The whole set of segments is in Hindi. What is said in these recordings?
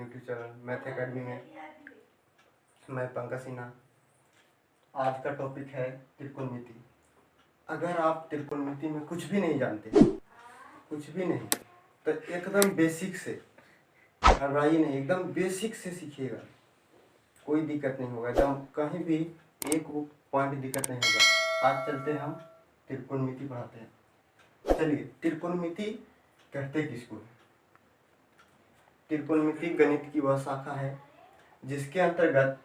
यूट्यूब चैनल मैथ एकेडमी में। मैं पंकज सिन्हा। आज का टॉपिक है त्रिकोणमिति। अगर आप त्रिकोणमिति में कुछ भी नहीं जानते, कुछ भी नहीं, तो एकदम बेसिक से, घबराइए नहीं, एकदम बेसिक से सीखिएगा, कोई दिक्कत नहीं होगा। एकदम कहीं भी एक पॉइंट दिक्कत नहीं होगा। आज चलते हैं, हम त्रिकोणमिति पढ़ाते हैं। चलिए, त्रिकोणमिति कहते किसको? त्रिकोणमिति गणित की वह शाखा है जिसके अंतर्गत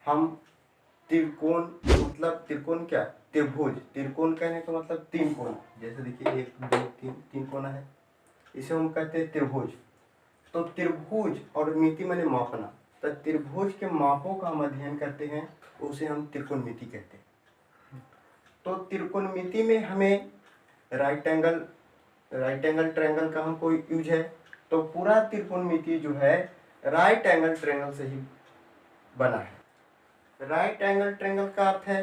हम त्रिकोण, मतलब त्रिकोण क्या, त्रिभुज, त्रिकोण कहने का मतलब तीन कोण। जैसे देखिए 1 2 3 तीन कोना है, इसे हम कहते हैं त्रिभुज। तो त्रिभुज और मिति माने मापना, तो त्रिभुज के मापों का हम अध्ययन करते हैं, उसे हम त्रिकोणमिति कहते हैं। तो त्रिकोणमिति में हमें राइट एंगल ट्रायंगल का हमको यूज है। तो पूरा त्रिकोणमिति जो है राइट एंगल ट्रायंगल से ही बना है। राइट एंगल ट्रायंगल का अर्थ है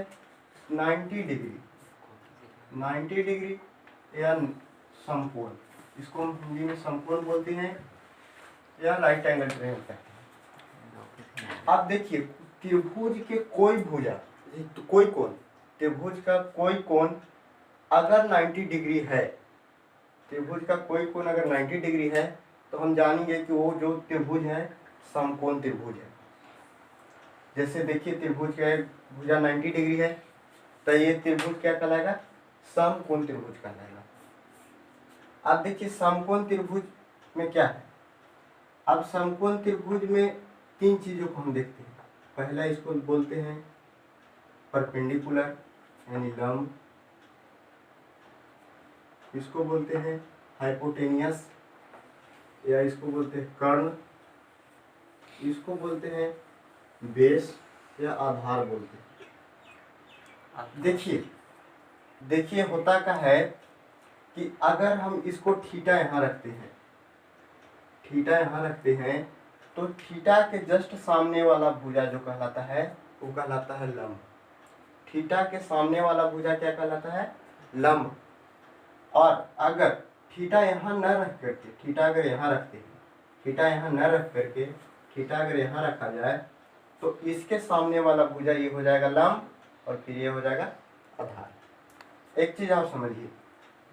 90 डिग्री, 90 डिग्री या समकोण। इसको हम हिंदी में समकोण बोलते हैं या राइट एंगल ट्रायंगल कहते हैं। अब देखिए, त्रिभुज के कोई भुजा, तो कोई कोण, त्रिभुज का कोई कोण अगर 90 डिग्री है, त्रिभुज का कोई कोण अगर 90 डिग्री है, तो हम जानेंगे कि वो जो त्रिभुज है समकोण त्रिभुज है। जैसे देखिए, त्रिभुज का भुजा 90 डिग्री है, तो ये त्रिभुज क्या कहलाएगा? समकोण त्रिभुज कहलाएगा। अब देखिए, समकोण त्रिभुज में क्या है? अब समकोण त्रिभुज में तीन चीजों को हम देखते हैं। पहला इसको बोलते हैं परपेंडिकुलर यानी लंब, इसको बोलते हैं हाइपोटेनियस या इसको बोलते हैं कर्ण, इसको बोलते हैं बेस या आधार बोलते हैं। देखिए होता क्या है कि अगर हम इसको थीटा यहाँ रखते हैं, थीटा यहाँ रखते हैं, तो थीटा के जस्ट सामने वाला भुजा जो कहलाता है वो कहलाता है लंब। थीटा के सामने वाला भुजा क्या कहलाता है? लंब। और अगर थीटा यहाँ न रख करके, थीटा अगर यहाँ रखते हैं, थीटा यहाँ न रख करके थीटा अगर यहाँ रखा जाए, तो इसके सामने वाला भुजा ये हो जाएगा लंब और फिर ये हो जाएगा आधार। एक चीज आप समझिए,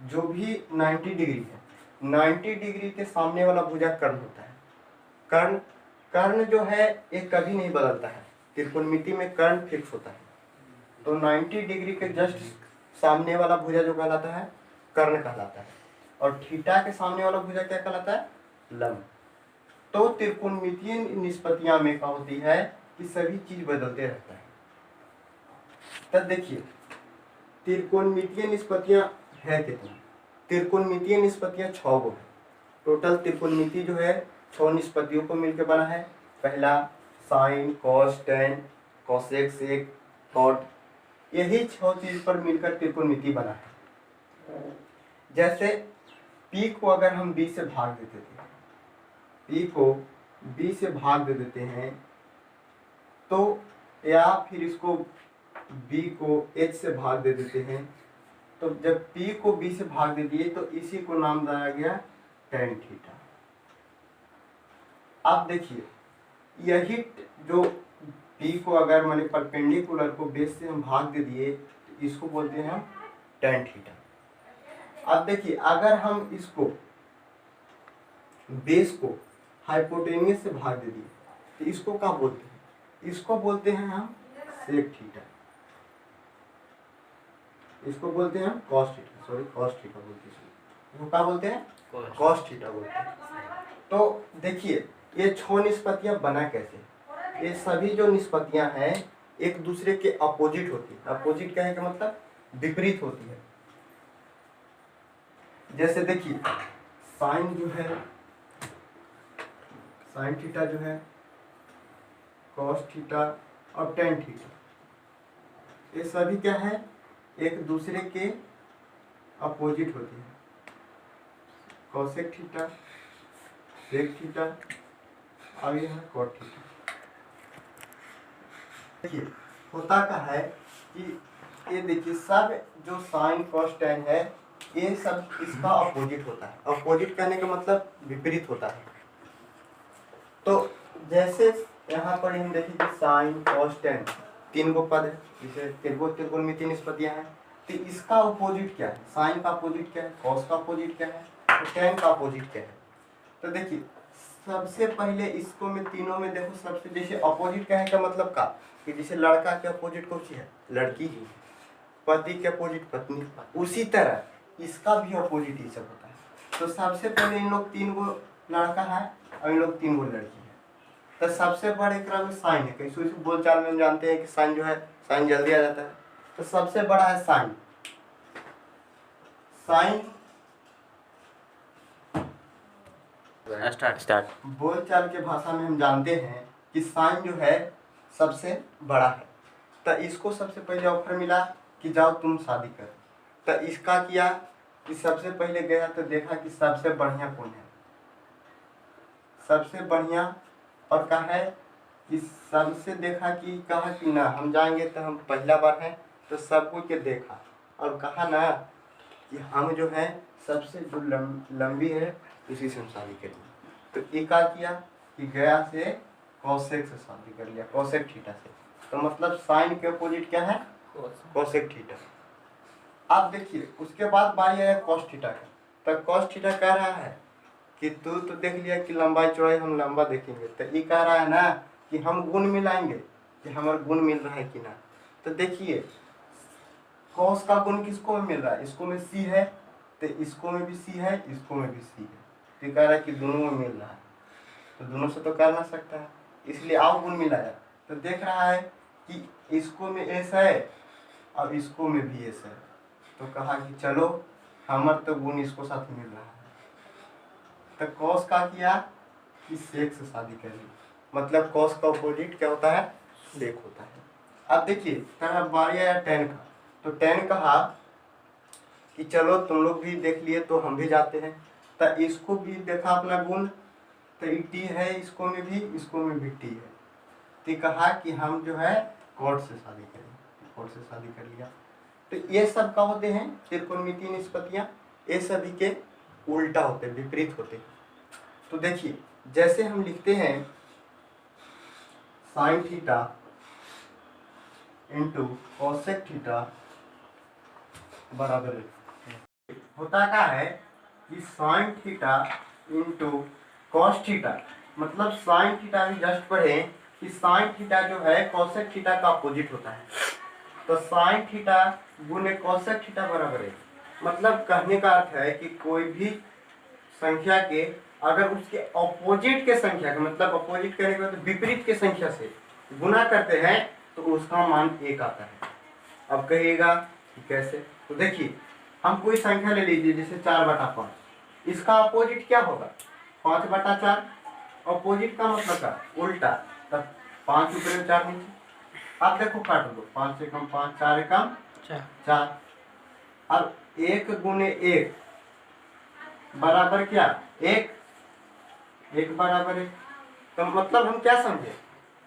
जो भी 90 डिग्री है, 90 डिग्री के सामने वाला भुजा कर्ण होता है। कर्ण जो है एक कभी नहीं बदलता है, त्रिकोणमिति में कर्ण फिक्स होता है। तो 90 डिग्री के जस्ट सामने वाला भुजा जो कहलाता है कर्ण कहलाता है, और थीटा के सामने वाला भुजा क्या कहलाता है? लंब। तो त्रिकोणमितीय निष्पत्तियां में क्या होती है कि सभी चीज बदलते रहता है। तब देखिए, त्रिकोणमितीय निष्पत्तियां है कितनी? त्रिकोणमितीय निष्पत्तियां 6 गो है। टोटल त्रिकोणमिति जो है 6 निष्पत्तियों को मिलकर बना है। पहला साइन, कॉस, टेन, कोसेक, सेक, कॉट, यही 6 चीज पर मिलकर त्रिकोणमिति बना है। जैसे P को अगर हम B से भाग देते थे, P को B से भाग दे देते हैं, तो या फिर इसको B को H से भाग दे देते हैं, तो जब P को B से भाग दे दिए तो इसी को नाम दिया गया tan थीटा। अब देखिए, यही जो P को अगर माने परपेंडिकुलर को बेस से हम भाग दे दिए, तो इसको बोलते हैं हम tan थीटा। अब देखिए, अगर हम इसको बेस को हाइपोटेनियस से भाग दे दिए, तो इसको क्या बोलते हैं? इसको बोलते हैं हम सेक थीटा, इसको बोलते हैं हम cos theta, sorry cos theta बोलते हैं, इसको क्या बोलते हैं? कॉस थीटा बोलते हैं। तो देखिए, ये 6 निष्पत्तियां बना कैसे? ये सभी जो निष्पत्तियां हैं एक दूसरे के अपोजिट होती है। अपोजिट कहने का मतलब विपरीत होती है। जैसे देखिए, साइन जो है, साइन थीटा जो है, कॉस थीटा और टेन थीटा, ये सभी क्या है? एक दूसरे के अपोजिट होती है। कोसेक थीटा, सेक थीटा और ये है कॉट थीटा। देखिए, होता क्या है कि ये देखिए, सब जो साइन, कॉस, टेन है, ये सब इसका अपोजिट होता है। अपोजिट कहने का मतलब विपरीत होता है। तो जैसे यहाँ पर हम देखेंगे साइन कॉस टेन, तीन गो पद है, जैसे त्रिकोण में तीन निष्पत्तियां हैं, तो इसका अपोजिट क्या है? साइन का अपोजिट क्या है? कॉस का अपोजिट क्या है? तो टेन का अपोजिट क्या है? तो देखिए सबसे पहले इसको में तीनों में देखो, सबसे जैसे अपोजिट कहने का मतलब का कि जैसे लड़का के अपोजिट कौन सी है? लड़की ही, पति के अपोजिट पत्नी, उसी तरह इसका भी अपोजिट ये सब होता है। तो सबसे पहले इन लोग तीन गो लड़का है और इन लोग तीन गो लड़की है, तो सबसे बड़े क्रम में साइन है। कैसे बोलचाल में हम जानते हैं कि साइन जो है, साइन जल्दी आ जाता है, तो सबसे बड़ा है साइन। साइन स्टार्ट बोलचाल के भाषा में हम जानते हैं कि साइन जो है सबसे बड़ा है। तो इसको सबसे पहले ऑफर मिला कि जाओ तुम शादी कर, तो इसका किया कि सबसे पहले गया तो देखा कि सबसे बढ़िया कौन है, सबसे बढ़िया, और कहा है कि सबसे देखा कि कहा कि ना हम जाएंगे तो हम पहला बार हैं, तो सबको के देखा और कहा ना कि हम जो है सबसे जो लंबी है उसी से हम शादी करेंगे। तो ये क्या किया कि गया से कौशिक से शादी कर लिया, कौशिक थीटा से। तो मतलब साइन के अपोजिट क्या है? कौशिक थीटा। अब देखिए उसके बाद बारी आया कॉस थीटा का। तो कॉस थीटा कह रहा है कि तू तो देख लिया कि लंबाई चौड़ाई हम लंबा देखेंगे, तो ये कह रहा है ना कि हम गुण मिलाएंगे कि हमारा गुण मिल रहा है कि ना। तो देखिए कॉस का गुण किसको में मिल रहा है? इसको में सी है, तो इसको में भी सी है, इसको में भी सी है, तो कह रहा है कि दोनों में मिल रहा है, तो दोनों से तो कर ना सकता है, इसलिए आओ गुण मिलाया। तो देख रहा है कि इसको में एस है और इसको में भी एस है, तो कहा कि चलो हमार तो गुण इसको साथ मिल रहा है। तो कॉस का किया कि सेक से शादी कर ली, मतलब कॉस का अपोजिट क्या होता है? सेक होता है। अब देखिए तरह बारी आया टेन का। तो टेन कहा कि चलो तुम लोग भी देख लिए तो हम भी जाते हैं, तो इसको भी देखा अपना गुण, तो टी है इसको में भी, इसको में भी टी है, तो कहा कि हम जो है कॉट से शादी करेंगे, कॉट से शादी कर लिया। तो ये सब का होते हैं त्रिकोणमितीय निष्पत्तियां, ये सभी के उल्टा होते हैं, विपरीत होते हैं। तो देखिए जैसे हम लिखते हैं sine theta into cosec theta बराबर होता क्या है कि sine theta into cos theta, मतलब साइन थीटा भी जस्ट पढ़े कि साइन थीटा जो है कॉसेक थीटा का अपोजिट होता है। तो साइन थीटा गुने कॉसेक थीटा बराबर है, मतलब कहने का अर्थ है कि कोई भी संख्या के अगर उसके अपोजिट के संख्या का, मतलब अपोजिट कहने का मतलब विपरीत के संख्या से गुना करते हैं तो उसका मान एक आता है। अब कहिएगा कि कैसे? तो देखिए हम कोई संख्या ले लीजिए जैसे 4/5, इसका अपोजिट क्या होगा? 5/4। अपोजिट का मतलब क्या? उल्टा, तब 5 ऊपर में 4 नीचे। अब देखो काट दो, 5 से कम 5, 4 एकम 4। अब 1 गुने 1 बराबर क्या? 1, 1 बराबर 1। तो मतलब हम क्या समझे?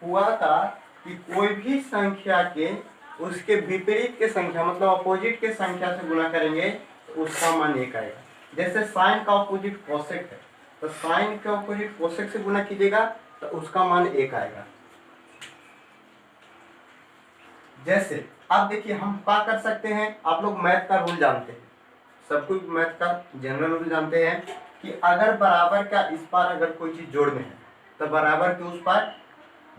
हुआ था कि कोई भी संख्या के उसके विपरीत के संख्या, मतलब अपोजिट के संख्या से गुणा करेंगे तो उसका मान 1 आएगा। जैसे साइन का अपोजिट कोसेक है, तो साइन के अपोजिट कोसेक से गुणा कीजिएगा तो उसका मान 1 आएगा। जैसे अब देखिए हम क्या कर सकते हैं, आप लोग मैथ का रूल जानते हैं, सब कुछ मैथ का जनरल रूल जानते हैं कि अगर बराबर का इस पार अगर कोई चीज जोड़ में है तो बराबर के उस पार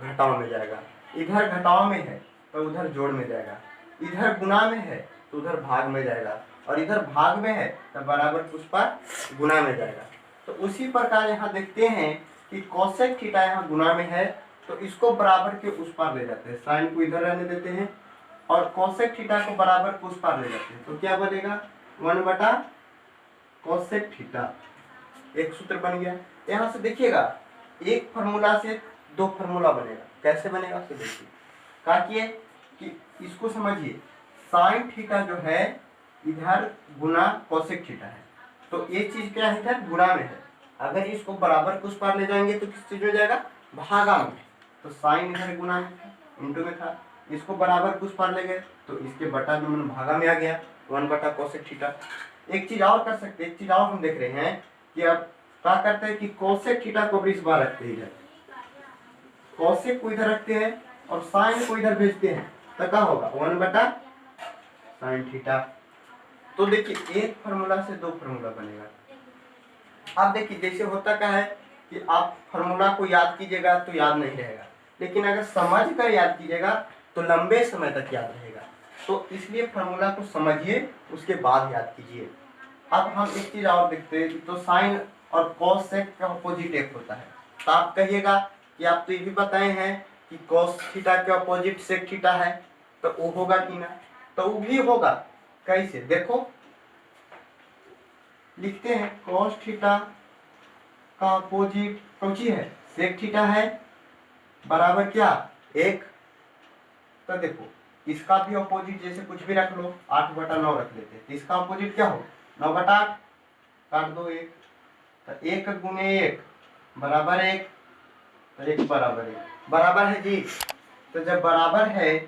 घटाव में जाएगा, इधर घटाव में है तो उधर जोड़ में जाएगा, इधर गुना में है तो उधर भाग में जाएगा, और इधर भाग में है तो बराबर के उस पार गुना में जाएगा। तो उसी प्रकार यहाँ देखते हैं कि कोसेक थीटा यहाँ गुना में है तो इसको बराबर के उस पार ले जाते हैं, साइन को इधर रहने देते हैं और कोसेक थीटा को बराबर के उस पार ले जाते हैं। तो क्या बनेगा? 1/कोसेक थीटा, एक सूत्र बन गया। यहाँ से देखिएगा एक फार्मूला से 2 फार्मूला बनेगा। कैसे बनेगा तो देखिए, क्या किए कि इसको समझिए, साइन थीटा जो है इधर गुना कोसेक थीटा है, तो ये चीज क्या है? इधर गुना में है, अगर इसको बराबर के उस पार ले जाएंगे तो किस चीज में जाएगा? भागा में। तो साइन इधर गुना में था, इंटू में था, इसको बराबर के उस पार ले गए तो इसके बटा में भागा में आ गया 1/कोसेक थीटा। एक चीज और कर सकते हैं, एक चीज और हम देख रहे हैं कि अब क्या करते हैं कि कोसेक थीटा को भी इस बार रखते हैं इधर, कोसेक को इधर रखते हैं और साइन को इधर भेजते हैं तो क्या होगा 1/sin थीटा। तो देखिए एक फार्मूला से दो फार्मूला बनेगा। अब देखिए जैसे होता क्या है कि आप फार्मूला को याद कीजिएगा तो याद नहीं रहेगा, लेकिन अगर समझ कर याद कीजिएगा तो लंबे समय तक याद रहेगा। तो इसलिए फार्मूला को समझिए उसके बाद याद कीजिए। अब हम एक चीज और देखते हैं, तो साइन और कॉस सेक का अपोजिट एक होता है। तो आप कहिएगा कि आप तो ये भी बताए हैं कि कॉस थीटा के अपोजिट सेक थीटा है, तो वो होगा कि ना? तो वो भी होगा। कैसे देखो, लिखते हैं कॉस थीटा का अपोजिट कौची है? सेक थीटा है, बराबर क्या? 1। तो देखो इसका भी अपोजिट जैसे कुछ भी रख लो, 8/9 रख लेते हैं, तो इसका अपोजिट क्या हो? 9/8, काट दो 1, तो 1 गुने 1 बराबर 1, तो 1 बराबर 1 बराबर है जी। तो जब बराबर है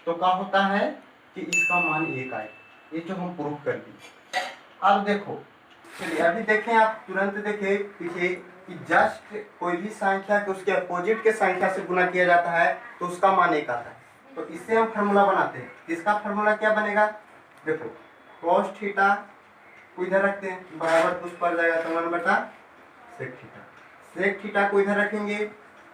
तो क्या होता है कि इसका मान 1 आए, ये जो हम प्रूव कर दिए। अब देखो, चलिए अभी देखें, आप तुरंत देखें पीछे कि जस्ट कोई भी संख्या के उसके अपोजिट के संख्या से गुना किया जाता है तो उसका मान 1 आता है। तो इससे हम फार्मूला बनाते हैं। इसका फार्मूला क्या बनेगा? देखो cos थीटा को इधर रखते हैं, बराबर कुछ पड़ जाएगा तो 1/sec थीटा। sec थीटा को इधर रखेंगे,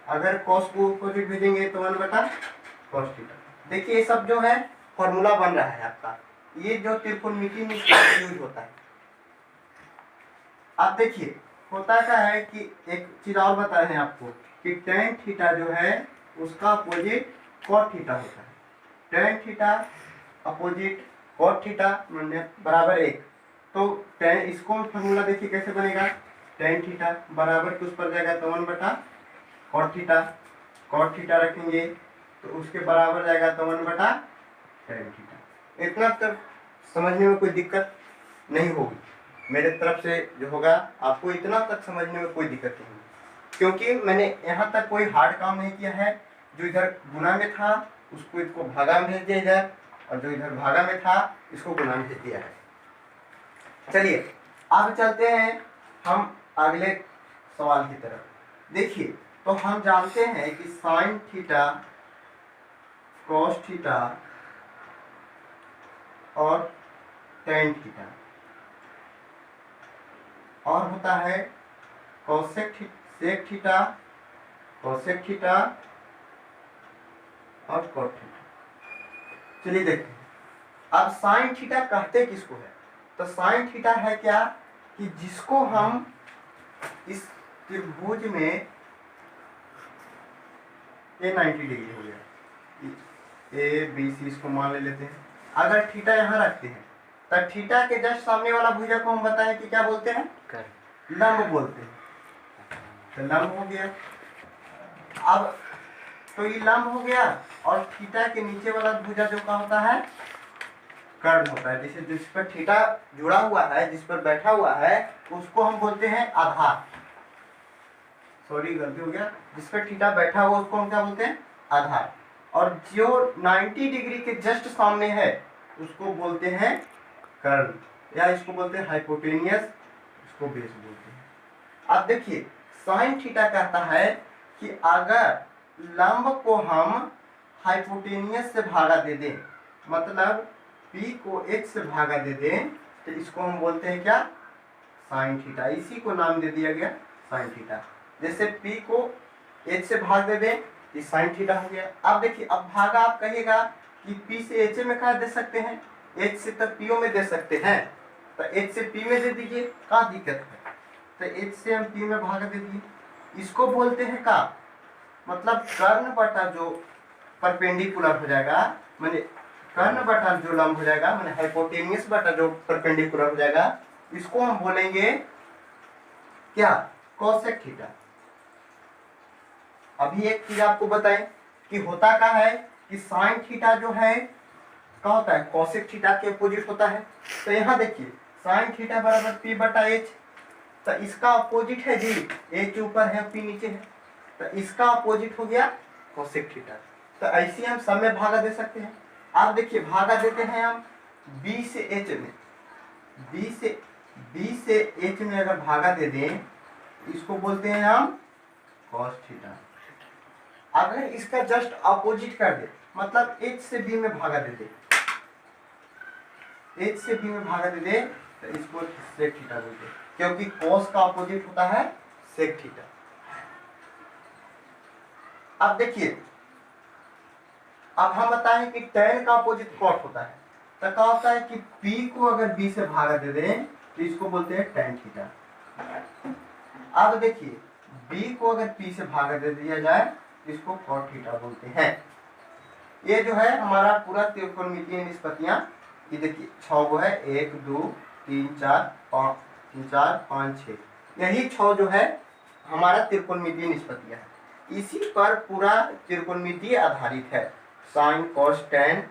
अगर cos को अपोजिट भेजेंगे तो 1/cos थीटा। देखिए ये सब जो है फार्मूला बन रहा है आपका, ये जो त्रिकोणमिति में यूज होता है। आप देखिए होता क्या है कि एक चीज और बता रहे हैं आपको कि tan थीटा जो है उसका अपोजिट cot थीटा होता है। tan theta opposite cot theta बराबर 1। तो tan, इसको फॉर्मूला देखिए कैसे बनेगा? tan थीटा बराबर कुछ पर जाएगा तो 1/cot थीटा। cot थीटा रखेंगे तो उसके बराबर जाएगा तो 1/tan थीटा। इतना तक समझने में कोई दिक्कत नहीं होगी मेरे तरफ से, जो होगा आपको इतना तक समझने में कोई दिक्कत नहीं, क्योंकि मैंने यहाँ तक कोई हार्ड काम नहीं किया है। जो इधर गुना में था उसको इसको भागा में भेज दिया इधर, और जो इधर भागा में था इसको गुना में भेज दिया है। चलिए अब चलते हैं हम अगले सवाल की तरफ। देखिए तो हम जानते हैं कि साइन थीटा, कॉस थीटा और टेन थीटा, और होता है कोसेक थीटा, कोसेक थीटा और कॉट थीटा। चलिए देखते हैं अब साइन थीटा कहते किसको है? तो साइन थीटा है क्या कि जिसको हम इस त्रिभुज में ये 90 डिग्री हो गया, ए बी सी इसको मान लेते हैं। अगर थीटा यहाँ रखते हैं तो थीटा के जस्ट सामने वाला भुजा को हम बताएं कि क्या बोलते हैं? लंब बोलते हैं। तो लंब हो गया। अब तो ये लंब हो गया, और थीटा के नीचे वाला भुजा जो का होता है कर्ण होता है। जैसे जिस पर थीटा जुड़ा हुआ है, जिस पर बैठा हुआ है, उसको हम बोलते हैं आधार। सॉरी गलती हो गया, जिस पर थीटा बैठा हुआ उसको हम क्या बोलते हैं? आधार। और जो 90 डिग्री के जस्ट सामने है उसको बोलते हैं कर्ण, या इसको बोलते हैं हाइपोटेनियस, इसको बेस बोलते हैं। अब देखिए साइन थीटा कहता है कि अगर लंब को हम हाइपोटेनियस से भागा दे दें, मतलब P को H से भागा दे दें, तो इसको हम बोलते हैं क्या? Sine theta. इसी को नाम दे दिया गया साइन थीटा। जैसे P को H से भाग दे दें, ये साइन थीटा हो गया। अब देखिए अब भागा आप कहिएगा कि P से H में क्या दे सकते हैं? H से तो P में दे सकते हैं, तो H से P में दे दीजिए, क्या दिक्कत है? तो H से हम P में भाग दे दिए, इसको बोलते हैं का मतलब कर्ण बटा जो परपेंडिकुलर हो जाएगा, माने कर्ण बटा जो लंब हो जाएगा, माने हाइपोटेनियस बटा जो परपेंडिकुलर हो जाएगा, इसको हम बोलेंगे क्या? Cosec theta. अभी एक चीज आपको बताएं कि होता क्या है कि साइन थीटा जो है क्या होता है? कोसेक थीटा के अपोजिट होता है। तो यहाँ देखिए साइन थीटा बराबर P/H, तो इसका अपोजिट है जी, H ऊपर है P नीचे है, तो इसका अपोजिट हो गया कोसेक थीटा। तो ऐसे हम सब में भागा दे सकते हैं। अब देखिए भागा देते हैं हम B से H में, B से H में अगर भागा दे दें, इसको बोलते हैं हम cos थीटा। अगर इसका जस्ट अपोजिट कर दे, मतलब h से b में भागा दे दे, h से b में भागा दे दे, तो इसको सेक थीटा बोलते हैं, क्योंकि cos का अपोजिट होता है सेक थीटा। अब देखिए, अब हम बताएं कि tan का अपोजिट cot होता है, तो क्या होता है कि p को अगर b से भागा दे दें तो इसको बोलते हैं tan थीटा। अब देखिए, b को अगर p से भागा दे दिया जाए इसको cot थीटा बोलते हैं। ये जो है हमारा पूरा त्रिकोणमितीय निष्पत्तियां, ये देखिए 6 है, 1 2 3 4 5 6, यही 6 जो है हमारा त्रिकोणमितीय निष्पत्तियां है। इसी पर पूरा त्रिकोणमितीय आधारित है, sine cos tan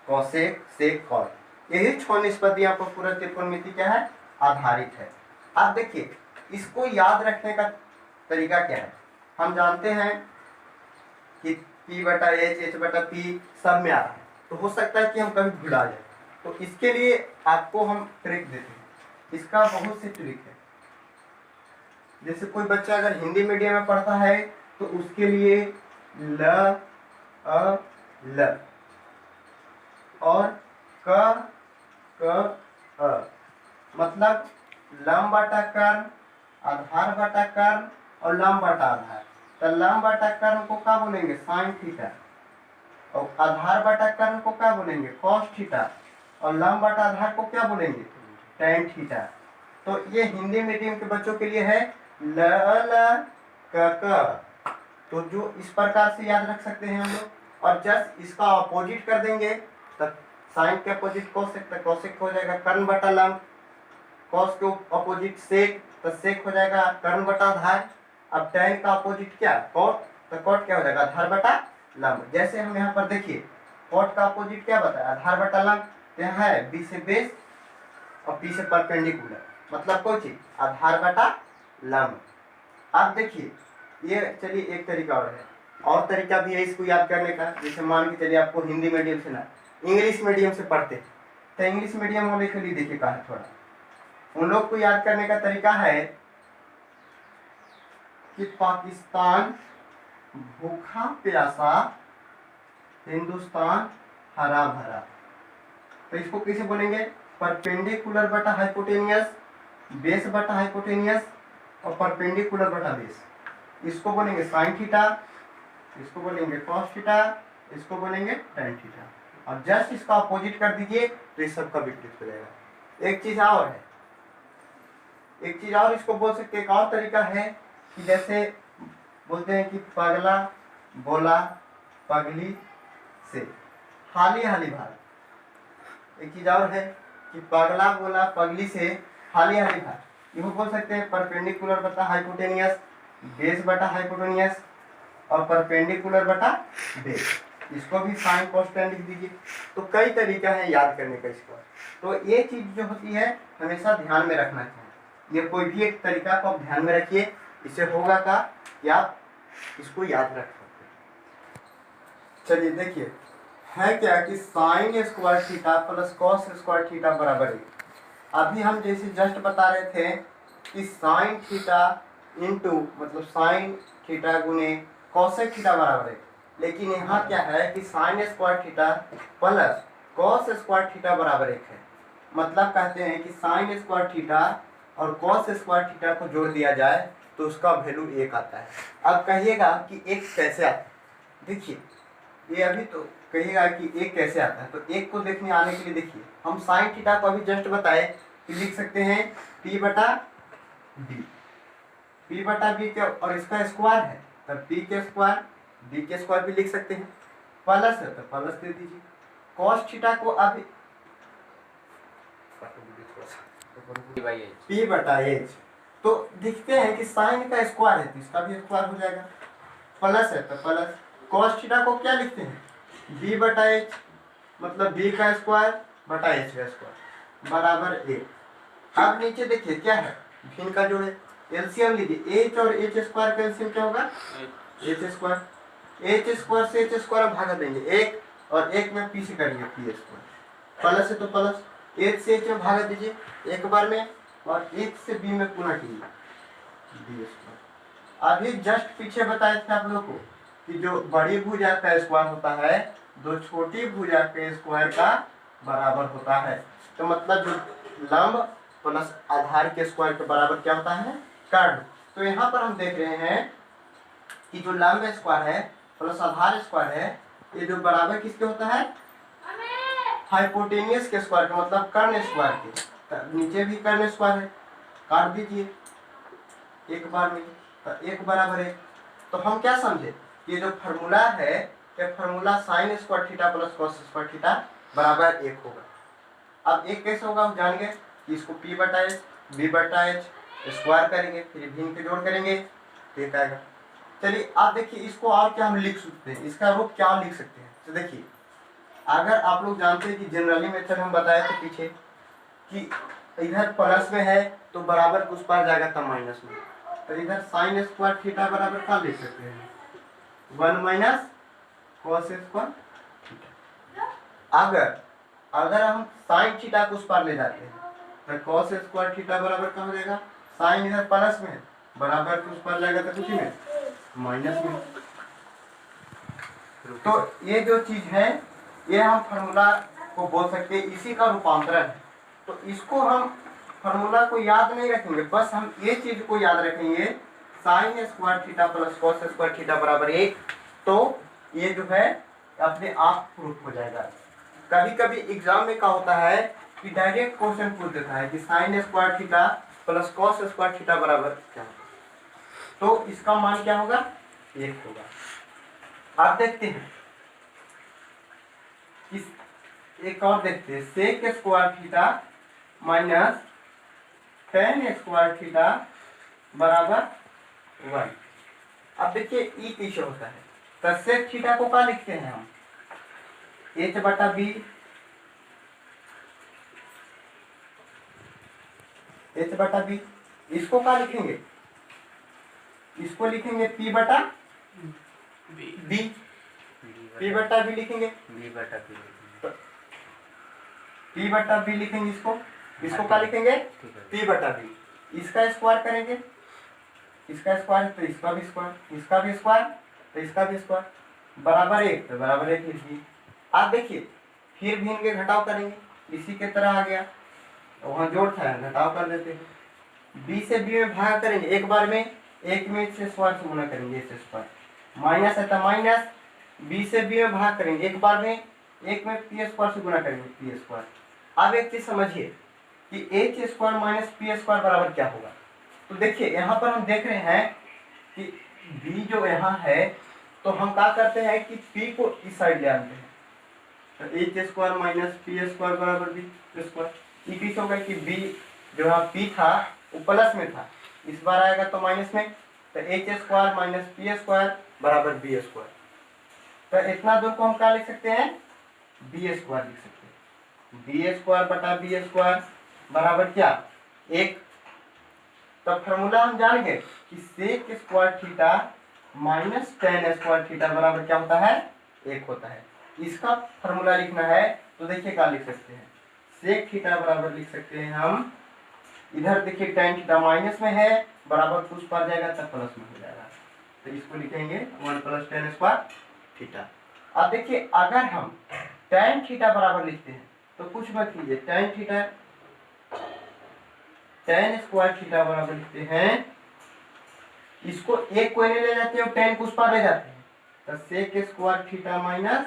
cosec sec cot, यही 6 निष्पत्तियां पर पूरा त्रिकोणमिति क्या है, आधारित है। अब देखिए, इसको याद रखने का तरीका क्या है। हम जानते हैं कि P बटा H, H बटा P सब में आ रहा है, तो हो सकता है कि हम कभी भुला जाए, तो इसके लिए आपको हम ट्रिक देते हैं। इसका बहुत सी ट्रिक है। जैसे कोई बच्चा अगर हिंदी मीडियम में पढ़ता है तो उसके लिए ल अ ल और क अ, मतलब लंब बटा कर्ण, आधार बटा कर्ण और लंब बटा आधार। तो लंब बटा कर्ण को क्या बोलेंगे, साइन थीटा, और आधार बटा कर्ण को क्या बोलेंगे, कॉस थीटा, और लंब बटा आधार को क्या बोलेंगे, टेन थीटा। तो ये हिंदी मीडियम के बच्चों के लिए है ल ल क। तो जो इस प्रकार से याद रख सकते हैं हम लोग, और जस्ट इसका अपोजिट कर देंगे तब साइन के अपोजिट कोसेक, तो कोसेक हो जाएगा कर्ण बटा लंब, कॉस के अपोजिट सेक, तो सेक हो जाएगा कर्ण बटा आधार। अब tan का अपोजिट क्या, कॉट, तो कॉट क्या हो जाएगा, आधार बटा लंब। जैसे हम यहाँ पर देखिए, कॉट का अपोजिट क्या बताया, आधार बटा लंब, तो यहाँ है b से बेस और p से परपेंडिकुलर, मतलब कोई चीज आधार बटा लंब। अब देखिए, ये चलिए एक तरीका और तरीका भी है इसको याद करने का। जैसे मान के चलिए आपको हिंदी मीडियम से ना इंग्लिश मीडियम से पढ़ते हैं, तो इंग्लिश मीडियम वाले के लिए देखिए कहा है थोड़ा, उन लोग को याद करने का तरीका है कि पाकिस्तान भूखा प्यासा, हिंदुस्तान हरा भरा। तो इसको कैसे बोलेंगे, परपेंडिकुलर बटा हाइपोटेनियस, बेस बटा हाइपोटेनियस और परपेंडिकुलर बटा बेस। इसको बोलेंगे साइन थीटा, इसको बोलेंगे कॉस थीटा, इसको बोलेंगे टेन थीटा। और जस्ट इसका अपोजिट कर दीजिए तो इस सब का विपरीत हो जाएगा। एक चीज और है, एक चीज और इसको बोल सकते हैं, एक और तरीका है कि जैसे बोलते हैं कि पगला बोला पगली से, हाली हाली भाग। एक चीज और है कि पगला बोला पगली से हाली हाली भाग, इसको बोल सकते हैं परपेंडिकुलर बटा हाइपोटेनियस, बेस बटा हाइपोटेनियस और परपेंडिकुलर बटा बेस। इसको भी साइन कॉस टेन लिख दीजिए। तो कई तरीका है याद करने का इसका। तो ये चीज जो होती है हमेशा ध्यान में रखना चाहिए। ये कोई भी एक तरीका को आप ध्यान में रखिए, इससे होगा का कि आप इसको याद रख सकते हैं। चलिए देखिए, है क्या कि sine square theta plus cos square theta बराबर है। अभी हम जैसे जस्ट बता रहे थे कि साइन थीटा इंटू मतलब साइन थीटा गुने कॉसेक थीटा बराबर है, लेकिन यहाँ क्या है कि sine square theta plus cos square theta बराबर 1 है। मतलब कहते हैं कि साइन स्क्वायर थीटा और कॉस स्क्वायर थीटा को जोड़ दिया जाए तो उसका वैल्यू 1 आता है। अब कहिएगा कि 1 कैसे आता है, देखिए ये अभी तो कहिएगा कि 1 कैसे आता है, तो 1 को देखने आने के लिए देखिए हम साइन थीटा को अभी जस्ट बताए कि लिख सकते हैं p बटा b, p बटा b के और इसका स्क्वायर है तब p के स्क्वायर b के स्क्वायर भी लिख सकते हैं, प्लस है तो प्लस दे दीजिए। कॉस थीटा को अभी p बटा h, तो दिखते हैं कि साइन का स्क्वायर है तो इसका भी स्क्वायर हो जाएगा, प्लस है तो प्लस। कॉस थीटा को क्या लिखते हैं, b बटा h, मतलब b का स्क्वायर बटा h का स्क्वायर बराबर 1। अब नीचे देखिए क्या है, भिन्न का जोड़ है, एलसीएम लीजिए, h और h स्क्वायर का एलसीएम क्या होगा, h स्क्वायर। h स्क्वायर से h स्क्वायर भागा देंगे 1 और 1 में p से करेंगे p स्क्वायर, प्लस है तो प्लस, h से h में भागा दीजिए एक बार में और 1 से b में पुनः कीजिए b स्क्वायर। अभी जस्ट पीछे बताए थे आप लोगों को कि जो बड़ी भुजा का स्क्वायर होता है दो छोटी भुजा के स्क्वायर का बराबर होता है। तो मतलब जो लंब प्लस आधार के स्क्वायर के बराबर क्या होता है, कर्ण। तो यहाँ पर हम देख रहे हैं कि जो लंब स्क्वायर है प्लस आधार स्क्वायर है, ये जो बराबर किसके होता है, हाइपोटेनियस के स्क्वायर का, मतलब कर्ण स्क्वायर के। नीचे भी कर्ण स्क्वायर है, काट दीजिए एक बार में, तो एक बराबर एक। तो हम क्या समझे, ये जो फॉर्मूला है ये formula sine square theta plus cos square theta बराबर एक होगा। अब एक कैसे होगा हम जान गए कि इसको p बटा एच b बटा एच स्क्वायर करेंगे, फिर भिन्न के जोड़ करेंगे तो एक आएगा। चलिए आप देखिए इसको और क्या हम लिख सकते हैं, इसका रूप क्या लिख सकते हैं। तो देखिए अगर आप लोग जानते हैं कि जनरली मेथड हम बताए थे पीछे कि इधर प्लस में है तो बराबर उस पार जाएगा तब माइनस में, तो इधर साइन स्क्वायर थीटा बराबर क्या लिख सकते हैं, 1 माइनस कॉस स्क्वायर थीटा। अगर हम साइन थीटा को उस पार ले जाते हैं तो कॉस स्क्वायर थीटा बराबर क्या हो जाएगा, साइन इधर प्लस में बराबर उस पार जाएगा तो कुछ में माइनस में। तो ये जो चीज है ये हम फार्मूला को बोल सकते हैं, इसी का रूपांतरण है। तो इसको हम फार्मूला को याद नहीं रखेंगे, बस हम ये चीज को याद रखेंगे, sine square theta plus cos square theta बराबर एक। तो ये जो है अपने आप प्रूफ हो जाएगा। कभी कभी एग्जाम में क्या होता है कि डायरेक्ट क्वेश्चन पूछ देता है कि sine square theta plus cos square theta बराबर क्या होगा, तो इसका मान क्या होगा, एक होगा। आप देखते हैं इस एक और देखते हैं, sec square theta minus tan square theta बराबर 1। अब देखिए ई पीछे होता है तो सेक थीटा को क्या लिखते हैं हम, एच बटा बी, एच बटा बी। इसको क्या लिखेंगे, इसको लिखेंगे पी बटा बी, पी बटा बी लिखेंगे, बी बटा बी, पी बटा बी लिखेंगे, इसको क्या लिखेंगे, पी बटा बी। इसका स्क्वायर करेंगे, इसका स्क्वायर तो इसका भी स्क्वायर, इसका भी स्क्वायर तो इसका भी स्क्वायर, बराबर एक तो बराबर एक लिख दिए। आप देखिए फिर भी इनके घटाव करेंगे, इसी के तरह आ गया, वहाँ जोड़ था घटाव कर देते हैं। बी से बी में भाग करेंगे एक बार में, एक में से स्क्वायर से गुना करेंगे, इस स्क्वायर माइनस है तो माइनस, बी से बी में भाग करेंगे एक बार में, एक में पी स्क्वायर से गुना करेंगे पी स्क्वायर। अब एक चीज समझिए कि h square minus P square बराबर क्या होगा। तो देखिए यहाँ पर हम देख रहे हैं कि बी जो यहाँ है तो हम क्या करते हैं कि पी को इस साइड ले आते हैं, तो h square minus P square बराबर बी स्क्वायर। ये पीछे होगा कि बी जो यहाँ पी था वो प्लस में था, इस बार आएगा तो माइनस में, तो h square minus P square बराबर बी स्क्वायर। तो इतना दूर को हम क्या लिख सकते हैं, बी स्क्वायर लिख सकते हैं, बी स्क्वायर बटा बी स्क्वायर बराबर क्या, एक। तो फॉर्मूला हम जान गए कि sec square theta minus tan square theta बराबर क्या होता है, एक होता है। इसका फॉर्मूला लिखना है तो देखिए क्या लिख सकते हैं, सेक थीटा बराबर लिख सकते हैं हम, इधर देखिए टेन थीटा माइनस में है बराबर कुछ पर जाएगा तब प्लस में हो जाएगा, तो इसको लिखेंगे 1 प्लस टेन स्क्वायर थीटा। अब देखिए अगर हम टेन थीटा बराबर लिखते हैं तो कुछ मत कीजिए, tan theta tan square theta बराबर लिखते हैं, इसको एक कोने ले जाते हैं और टेन को उस पार ले जाते हैं, तो सेक स्क्वायर थीटा माइनस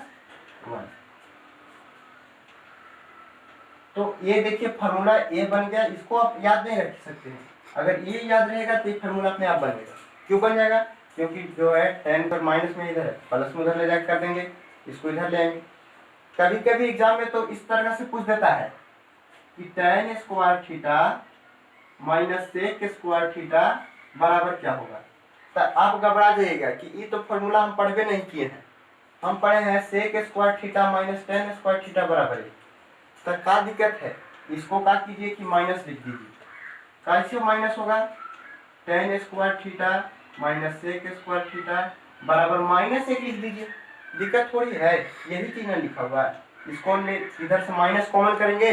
1। तो ये देखिए फार्मूला ए बन गया, इसको आप याद नहीं रख सकते हैं, अगर ये याद रहेगा तो ये फार्मूला अपने आप बनेगा। क्यों बन जाएगा, क्योंकि जो है टेन पर माइनस में इधर है प्लस में उधर ले जाकर कर देंगे, इसको इधर ले आएंगे। कभी कभी एग्जाम में तो इस तरह से पूछ देता है कि tan square theta minus sec square theta बराबर क्या होगा, तो आप घबरा जाइएगा कि ये तो फॉर्मूला हम पढ़वे नहीं किए हैं, हम पढ़े हैं sec square theta minus tan square theta बराबर है। तो क्या दिक्कत है, इसको क्या कीजिए कि माइनस लिख दीजिए, कैसे माइनस होगा, tan square theta minus sec square theta बराबर माइनस एक लिख दीजिए, दिक्कत थोड़ी है, यही चीज में लिखा हुआ है। इसको इधर से माइनस कॉमन करेंगे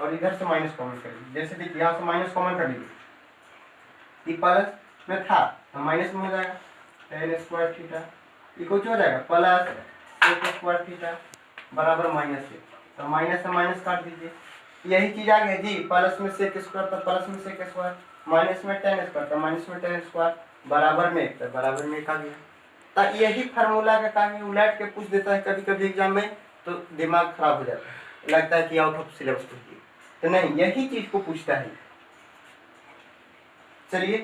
और इधर से माइनस कॉमन करेंगे, जैसे देखिए यहाँ से माइनस कॉमन कर लीजिए, प्लस में था तो माइनस में हो जाएगा, टेन स्क्वायर थीटा ये कुछ हो जाएगा प्लस सेक स्क्वायर थीटा बराबर माइनस से, तो माइनस से माइनस काट दीजिए, यही चीज आ गई जी। प्लस में सेक स्क्वायर तो प्लस में सेक स्क्वायर, माइनस में टेन स्क्वायर तो माइनस में टेन स्क्वायर, बराबर में एक, तो बराबर में एक आ गया। तो यही फार्मूला का काम है, उलट के पूछ देता है कभी कभी एग्जाम में, तो दिमाग खराब हो जाता है, लगता है कि आउट ऑफ सिलेबस पूछ दिया, तो नहीं, यही चीज को पूछता है। चलिए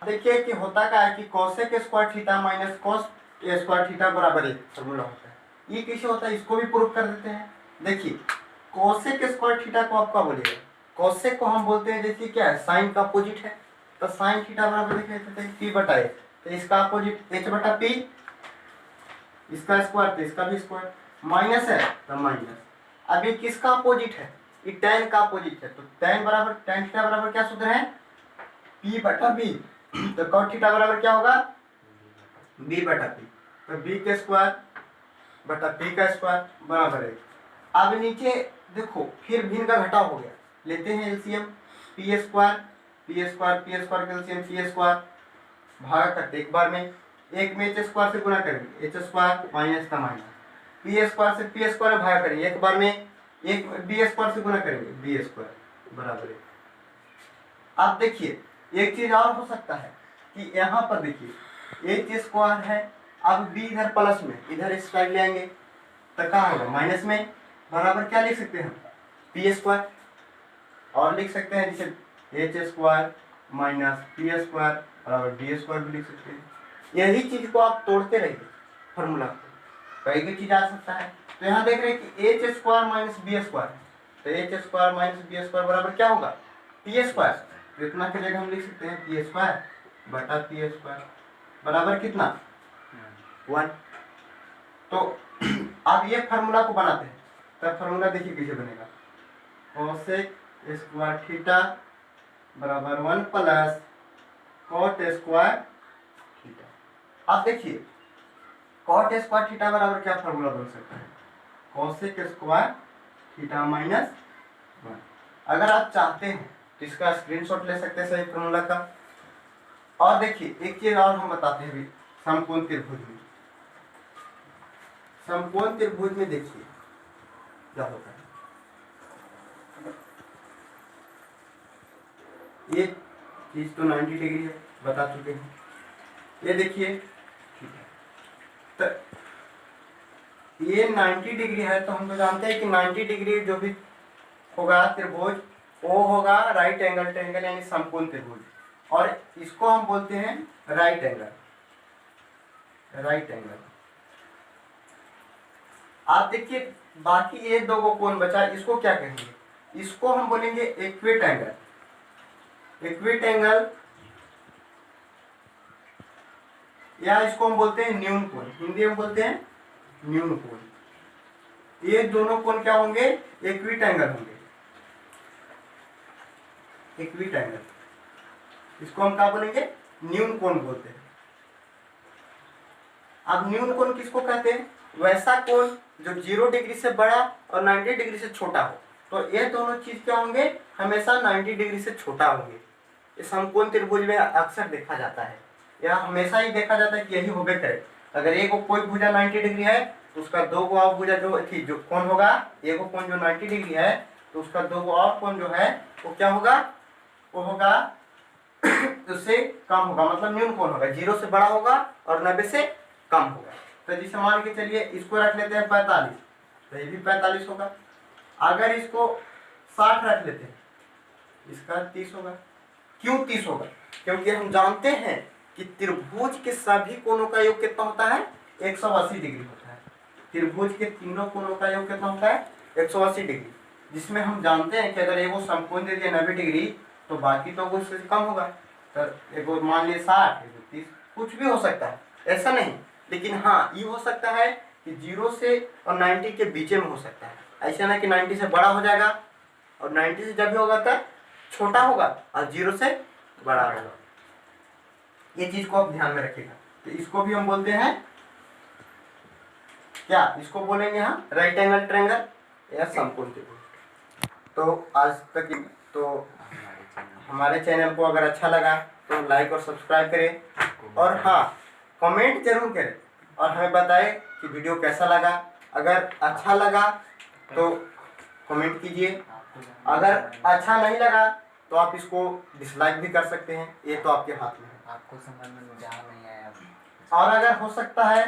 देखिए कि होता क्या है कि cosec square theta minus cos square theta बराबर एक फार्मूला होता है। ये कैसे होता है इसको भी प्रूव कर देते हैं। देखिए कोसेक स्क्वायर थीटा को आप क्या बोलिएगा, कोसेक को हम बोलते हैं देखिए क्या है, साइन का अपोजिट है, तो साइन थीटा बराबर लिख लेते हैं पी बटा एच, तो इसका अपोजिट एच बटा पी, इसका स्क्वायर तो इसका भी स्क्वायर, माइनस है तो माइनस। अब ये किसका अपोजिट है, ये tan का अपोजिट है, तो tan बराबर tan थीटा बराबर क्या सूत्र है, p बटा b, तो cot थीटा बराबर क्या होगा b बटा p, तो b के स्क्वायर बटा p का स्क्वायर बराबर है। अब नीचे देखो फिर भिन्न का घटाव हो गया, लेते हैं एलसीएम, पी स्क्वायर का एलसीएम पी स्क्वायर, भागा करते एक बार में, एक में एच स्क्वायर से गुणा करेंगे एच स्क्वायर माइनस का माइनस, पी स्क्वायर से पी स्क्वायर में भागा करेंगे एक बार में, एक बी स्क्वायर से गुणा करेंगे बी स्क्वायर बराबर है। आप देखिए एक चीज और हो सकता है कि यहाँ पर देखिए एच स्क्वायर है, अब बी इधर प्लस में, इधर इस साइड ले आएंगे तो क्या होगा माइनस में, बराबर क्या लिख सकते हैं हम पी स्क्वायर, और लिख सकते हैं जैसे H square minus P square बराबर डी स्क्वायर भी लिख सकते हैं। यही चीज को आप तोड़ते रहिए फॉर्मूला को, कई भी चीज आ सकता है। तो यहाँ देख रहे हैं कि h square minus b square, तो h square minus b square बराबर क्या होगा पी स्क्वायर, तो इतना की जगह हम लिख सकते हैं पी स्क्वायर बटा पी स्क्वायर बराबर कितना 1। तो अब ये फार्मूला को बनाते हैं, तब फार्मूला देखिए कैसे बनेगा, कोसेक स्क्वायर थीटा बराबर 1 प्लस कॉट स्क्वायर थीटा। आप देखिए कॉट स्क्वायर थीटा बराबर क्या फार्मूला बन सकता है, कोसेक स्क्वायर थीटा माइनस 1। अगर आप चाहते हैं तो इसका स्क्रीनशॉट ले सकते हैं सही फार्मूला का। और देखिए एक चीज और हम बताते हैं, समकोण त्रिभुज में, समकोण त्रिभुज में देखिए क्या होता है, ये चीज तो 90 डिग्री है बता चुके हैं, ये देखिए ठीक है, तो ये 90 डिग्री है, तो हम तो जानते हैं कि 90 डिग्री जो भी होगा त्रिभुज वो होगा राइट एंगल ट्रायंगल यानी समकोण त्रिभुज, और इसको हम बोलते हैं राइट एंगल। आप देखिए बाकी ये दो कोण बचा, इसको क्या कहेंगे, इसको हम बोलेंगे इक्विट एंगल, या इसको हम बोलते हैं न्यून कोण, हिंदी में बोलते हैं न्यून कोण। ये दोनों कोण क्या होंगे, इक्विट एंगल होंगे, इक्विट एंगल, इसको हम क्या बोलेंगे न्यून कोण बोलते हैं। अब न्यून कोण किसको कहते हैं, वैसा कोण जो 0 डिग्री से बड़ा और 90 डिग्री से छोटा हो, तो ये दोनों चीज क्या होंगे हमेशा 90 डिग्री से छोटा होंगे। ये समकोण त्रिभुज में अक्सर देखा जाता है, या हमेशा ही देखा जाता है कि यही होबे करे, अगर एक कोई भुजा 90 डिग्री है तो उसका दो गो और भुजा जो कोण होगा, एक कोण जो 90 डिग्री है तो उसका दो गो और कोण जो है वो क्या होगा, वो होगा उससे कम होगा, मतलब न्यून कोण होगा, 0 से बड़ा होगा और 90 से कम होगा। तो जिसे मान के चलिए इसको रख लेते हैं 45, तो ये भी 45 होगा। अगर इसको 60 रख लेते हैं, इसका 30 होगा। क्यों 30 होगा, क्योंकि हम जानते हैं कि त्रिभुज के सभी कोणों का योग कितना होता है 180 डिग्री होता है। त्रिभुज के तीनों कोणों का योग कितना होता है 180 डिग्री, जिसमें हम जानते हैं कि अगर एगो समकोण दे दिया 90 डिग्री तो बाकी तो उससे कम होगा, तो एगो मान लिए 60, एगो 30, कुछ भी हो सकता है, ऐसा नहीं। लेकिन हाँ ये हो सकता है कि 0 से और 90 के बीच में हो सकता है, ऐसा ना कि 90 से बड़ा हो जाएगा और 90 से जब भी होगा तब छोटा होगा और 0 से बड़ा होगा। ये चीज को आप ध्यान में रखिएगा। तो इसको भी हम बोलते हैं क्या, इसको बोलेंगे हम राइट एंगल ट्रायंगल या समकोण त्रिभुज। तो आज तक तो हमारे चैनल को अगर अच्छा लगा तो लाइक और सब्सक्राइब करें, और हाँ कमेंट जरूर करें और हमें बताएं कि वीडियो कैसा लगा। अगर अच्छा लगा तो कमेंट कीजिए, अगर अच्छा नहीं लगा तो आप इसको डिसलाइक भी कर सकते हैं, ये तो आपके हाथ में है। आपको समझ में जहाँ नहीं आया। और अगर हो सकता है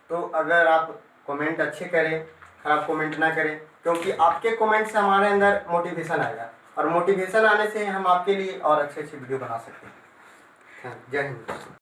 तो अगर आप कमेंट अच्छे करें, खराब कमेंट ना करें, क्योंकि आपके कमेंट से हमारे अंदर मोटिवेशन आएगा, और मोटिवेशन आने से हम आपके लिए और अच्छे अच्छे वीडियो बना सकते हैं। जय हिंद।